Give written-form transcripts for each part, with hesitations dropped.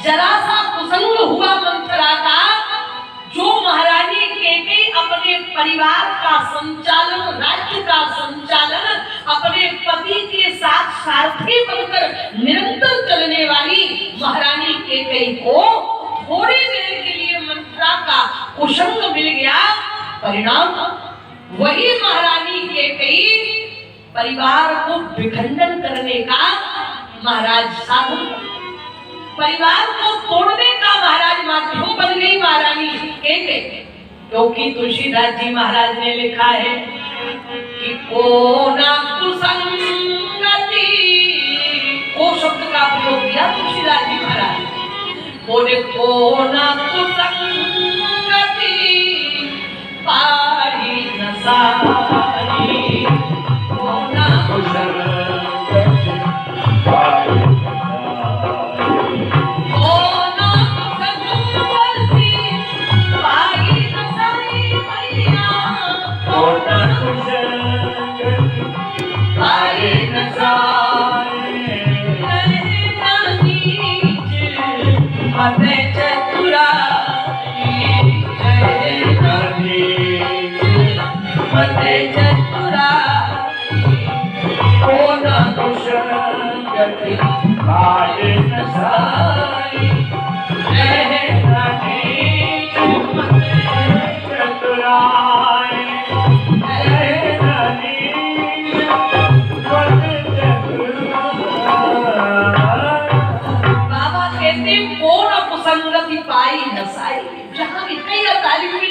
जरा सा कुसंग हुआ मंत्रा का। जो महारानी केकई अपने परिवार का संचालन, राज्य का संचालन अपने पति के साथ सारथी बनकर निरंतर चलने वाली महारानी केकई को थोड़ी देर के लिए मंत्रा का कुसंग मिल गया। परिणाम वही महारानी केकई परिवार को विखंडन करने का महाराज साधन, परिवार को तोड़ने का महाराज माध्यम बन गई महारानी केकई। क्योंकि तुलसीदास जी महाराज ने लिखा है कि को ना कुसंगति, को शब्द का प्रयोग किया तुलसीदास जी महाराज। बोले को ना कुसंगति पाई न सारी, को ना कुसंगति पाई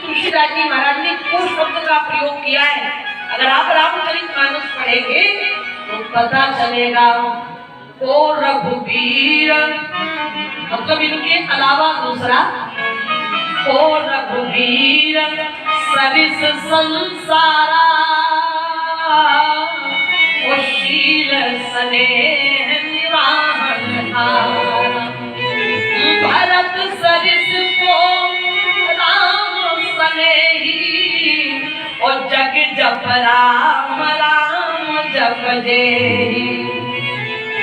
तुलसीदास जी महाराज ने को शब्द का प्रयोग किया है। अगर आप रामचरितमानस पढ़ेंगे तो पता चलेगा को रघुवीर, मतलब इनके अलावा दूसरा को रघुवीर सरिस संसारा, ओ शील स्नेह निवाहन हारा। भरत सरिस को और जग जप राम राम जप जेहि।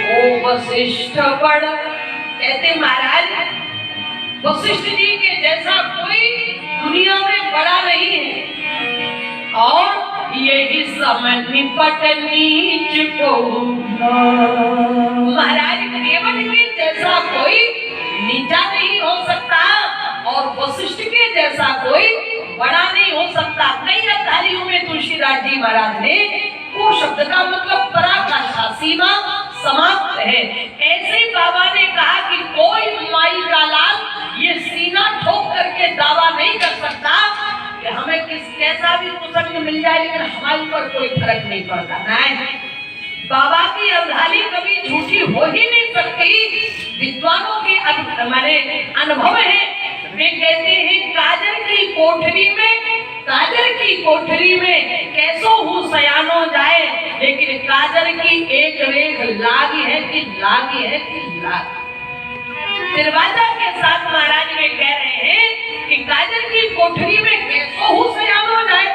ओ वशिष्ठ बड़, कहते महाराज वशिष्ठ जी के जैसा कोई दुनिया में बड़ा नहीं है, और यही समय निपट नीच को। महाराज केवट के जैसा कोई नीचा नहीं हो सकता, और वशिष्ठ के जैसा कोई बड़ा नहीं हो सकता। कई अध्यायों में तुलसीदास जी महाराज ने वो शब्द का मतलब पराकाष्ठा, सीमा समाप्त है। ऐसे ही बाबा ने कहा कि कोई माई का लाल ये सीना ठोक करके दावा नहीं कर सकता कि हमें कैसा भी कुसंग मिल जाए, लेकिन हमारे ऊपर कोई फर्क नहीं पड़ता। नहीं, बाबा की अवधानी कभी झूठी हो ही नहीं सकती। विद्वानों के हमारे अनुभव है, वे कहते हैं काजर की कोठरी में कैसो हूँ सयानो जाए, लेकिन काजर की एक रेख लागी है कि लागी है कि लागी। दरवाजा के साथ महाराज में कह रहे हैं कि काजर की कोठरी में कैसो हूँ सयानो जाए।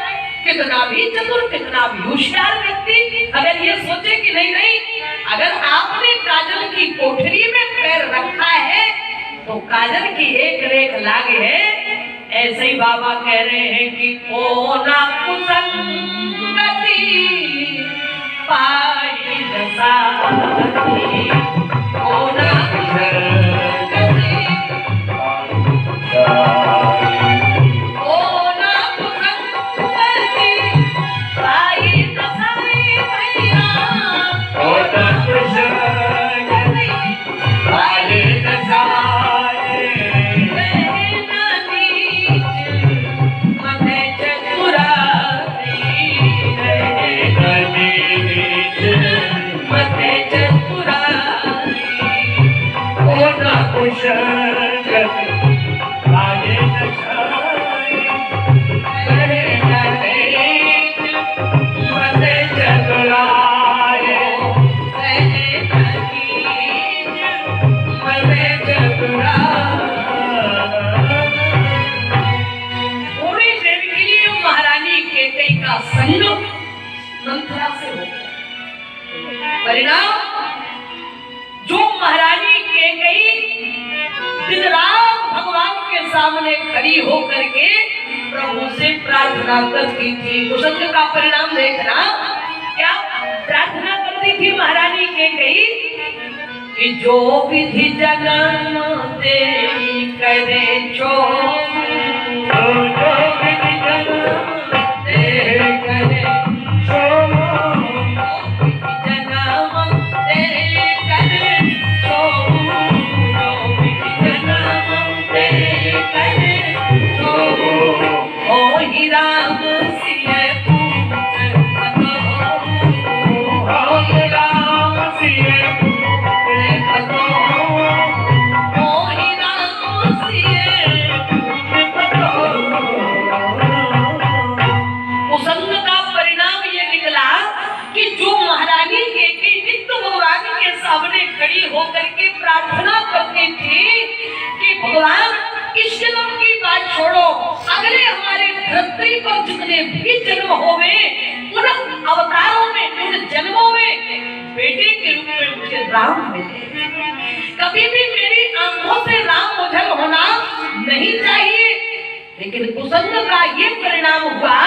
कितना भी चतुर, कितना भी होशियार व्यक्ति अगर ये सोचे कि नहीं नहीं, अगर आपने काजल की कोठरी में पैर रखा है तो काजल की एक रेख लागे है। ऐसे ही बाबा कह रहे हैं कि को ना कुसंगति पाई न सारी, को ना कुसंगति परिणाम जो महारानी केकई सामने खड़ी होकर के प्रभु से प्रार्थना करती थी। कुसंग का परिणाम देखना, क्या प्रार्थना करती थी महारानी कैकेयी कि जो विधि जन्म तेरी करे जो विधि जन्म तेरे करे होकर के प्रार्थना करती थी कि भगवान इस जन्म की बात छोड़ो, अगले हमारे धरती पर जितने भी जन्म होवे उन अवतारों में, उन जन्मों में बेटे के रूप में मुझे राम मिले। कभी भी मेरी आंखों से राम ओझल होना नहीं चाहिए। लेकिन कुसंग का ये परिणाम हुआ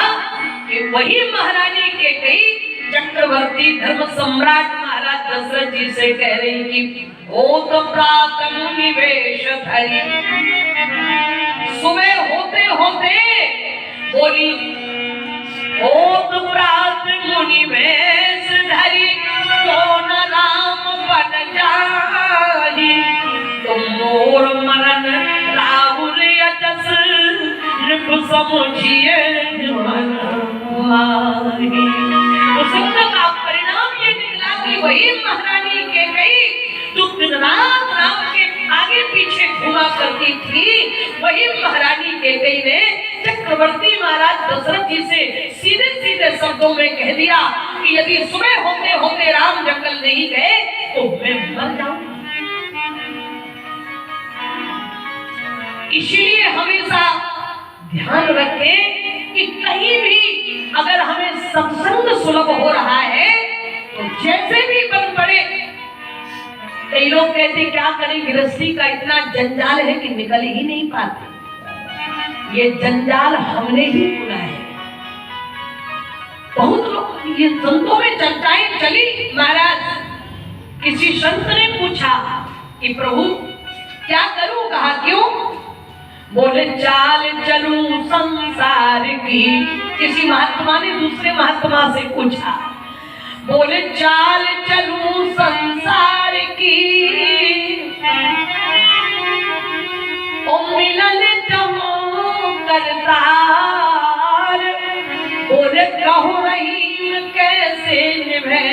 कि वही महारानी कैकेयी चक्रवर्ती धर्म सम्राट महाराज दशरथ जी से कह रही कि होत प्रातः निवेश धरी, सुबह होते होते बोली होत प्रातः निवेश धरी, कौन राम बन जाहि, तुम मोर मरण राहुल यजस नृप समुझिए माही। कुसंग का परिणाम ये निकला कि वही महारानी कैकेयी जो दिन रात राम के आगे पीछे घुमा करती थी, वही महारानी कैकेयी ने चक्रवर्ती महाराज दशरथ जी से सीधे सीधे शब्दों में कह दिया कि यदि सुबह होते होते राम जंगल नहीं गए तो मैं मर जाऊंगा। इसीलिए हमेशा ध्यान रखें कि कहीं भी अगर हमें सत्संग सुलभ हो रहा है तो जैसे भी बन पड़े, कई लोग कहते क्या करें, गृहस्थी का इतना जंजाल है कि निकल ही नहीं पाते। ये जंजाल हमने ही बुना है। बहुत लोग, ये संतों में चर्चाएं चली। महाराज किसी संत ने पूछा कि प्रभु क्या करूं, कहा क्यों, बोले चाल चलूं संसार की। किसी महात्मा ने दूसरे महात्मा से पूछा, बोले चाल चलूं संसार की, ओ मिलन जमो करतार, बोले कहो रही कैसे निभे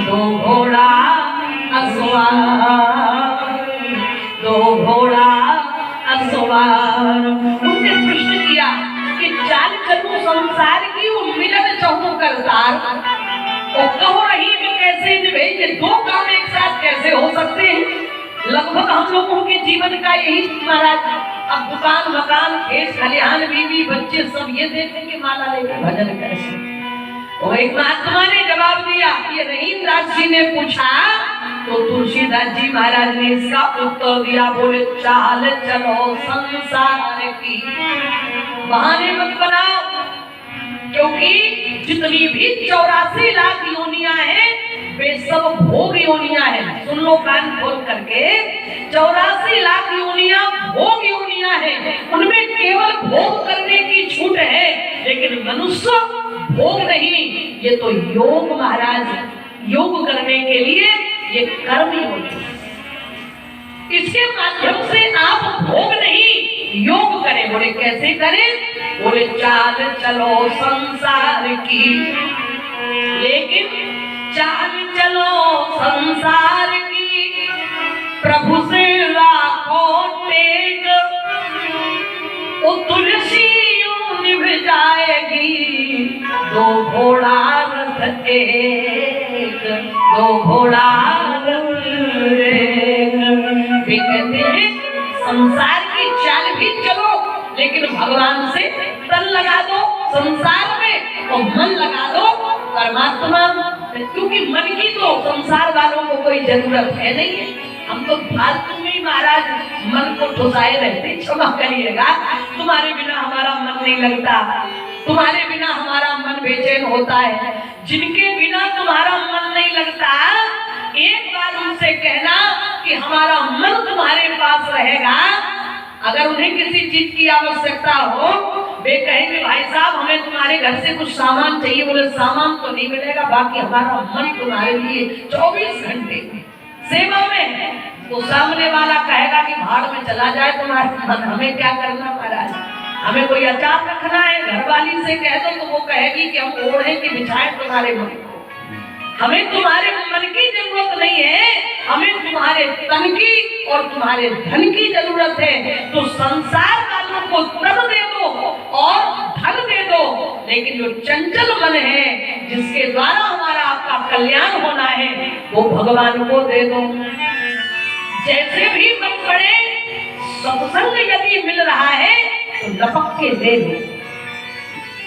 दो घोड़ा असवार, दो घोड़ा असवार। उनने प्रश्न किया कि चाल चलूं संसार की, वो मिलन चाहूं करतार, और कहो रही मैं कैसे निभे, ये दो काम एक साथ कैसे हो सकते हैं। लगभग हम लोगों के जीवन का यही महाराज, अब दुकान मकान खेत खलिहान बीवी बच्चे सब ये देखते कि माला लेकर भजन कैसे। तो एक महात्मा ने जवाब दिया, ये रहीमदास जी ने पूछा तो तुलसीदास जी महाराज ने इसका उत्तर दिया, बोले चाल चलो संसार की, बहाने मत बनाओ, क्योंकि जितनी भी 84 लाख योनियां हैं वे सब भोग योनियां हैं। सुन लो कान खोल करके, 84 लाख योनियां भोग योनियां हैं, उनमें केवल भोग करने की छूट है, लेकिन मनुष्य भोग नहीं। ये तो योग महाराज, योग करने के लिए ये कर्म ही होते हैं, इसके माध्यम से आप भोग नहीं योग करें। बोले कैसे करें, बोले चाल चलो संसार की, लेकिन चाल चलो संसार की, प्रभु से लाखों टेक, वो तुलसी यूं निभ जाएगी, दो घोड़ा रथ एक, दो घोड़ा रथ एक। संसार की चाल भी चलो, लेकिन भगवान से तन लगा दो, संसार में और मन लगा दो परमात्मा, क्योंकि मन की तो संसार वालों को कोई जरूरत है नहीं है। हम तो फालतू में महाराज मन को फुसाए रहते, क्षमा करिएगा, तुम्हारे बिना हमारा मन नहीं लगता, तुम्हारे बिना हमारा मन बेचैन होता है। जिनके बिना तुम्हारा मन नहीं लगता, एक बार उनसे कहना कि हमारा मन तुम्हारे पास रहेगा। अगर उन्हें किसी चीज की आवश्यकता हो, वे कहेंगे भाई साहब हमें तुम्हारे घर से कुछ सामान चाहिए, बोले सामान तो नहीं मिलेगा, बाकी हमारा मन तुम्हारे लिए 24 घंटे सेवा में है। तो सामने वाला कहेगा कि भाड़ में चला जाए तुम्हारा मन, हमें क्या करना महाराज, हमें कोई अचार रखना है। घरवाली से कह दो तो वो कहेगी कि हम ओढ़े कि बिछाए तुम्हारे मन को, हमें तुम्हारे मन की जरूरत नहीं है, हमें तुम्हारे तन की और तुम्हारे धन की जरूरत है। तो संसार वालों को तन दे दो और धन दे दो, लेकिन जो चंचल मन है जिसके द्वारा हमारा आपका कल्याण होना है, वो भगवान को दे दो। जैसे भी मन पड़े, सत्संग यदि मिल रहा है तो लपक के दे दो,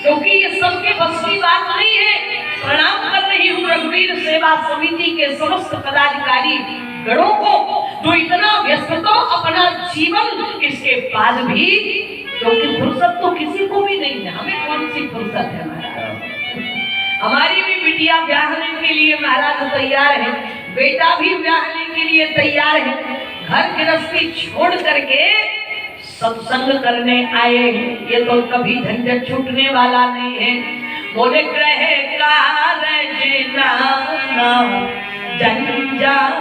क्योंकि ये सबके बस की बात नहीं है। प्रणाम कर रही हूँ रघुवीर सेवा समिति के समस्त पदाधिकारी गणों को, जो इतना व्यस्त तो अपना जीवन, इसके बाद भी, क्योंकि फुर्सत तो किसी को भी नहीं है, हमें कौन सी फुर्सत है महाराज। हमारी भी बिटिया ब्याहने के लिए महाराज तैयार है, बेटा भी ब्याहने के लिए तैयार है, घर गृहस्थी छोड़ करके सत्संग करने आए हैं। ये तो कभी झंझट छूटने वाला नहीं है। बोले ग्रह कारज नाना जंजाल